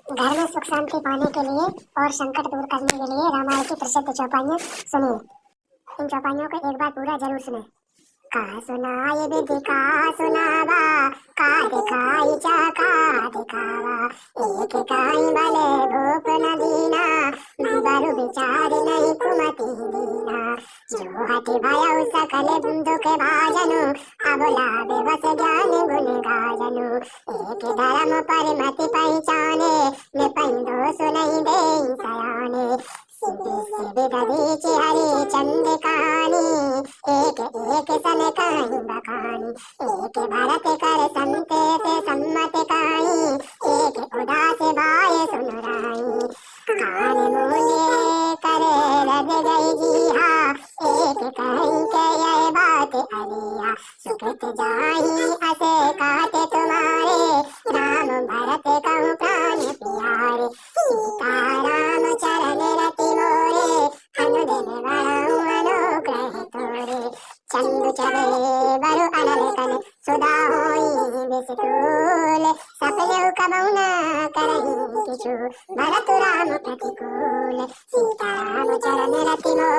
घर में सुख शांति पाने के लिए और संकट दूर करने के लिए रामायण की प्रसिद्ध चौपाइयाँ सुनिए। इन चौपाइयों को एक बार पूरा जरूर सुने। का सुनाए विधि का सुनावा, का दिखाई चाका दिखावा, एक काई भले भूप न दीना, बरु विचार नहीं कुमति दीना। जो हटि भयउ सकल दुख भाजनु, अब लाभे बस ज्ञान गुण गाजनु। एक धर्म परिमति पहचाने, निपन दोष नहीं देई सयाने। सिद्धि सिद्धि दधीचि हरि चंद कहानी, एक एक सन कहीं बखानी। एक भरत कर संते ते सम्मत काई, एक उदास बाय सुन राई। कान मूले करे रज गई जीहा, एक कहीं के यह बात अरिया। सुकृत जाही असे काटे तुम्हारे, राम भरत कहूँ प्राण प्यारे। सीता राम चरण रति मोरे, अनुदिन वरऊ अनुग्रह तोरे। चंदु चले बरु अनल कन, सुधा होई विस्तूल। सपने कबहु न करहीं किछु, भरत राम प्रतिकूल। सीता राम चरण रति मोरे,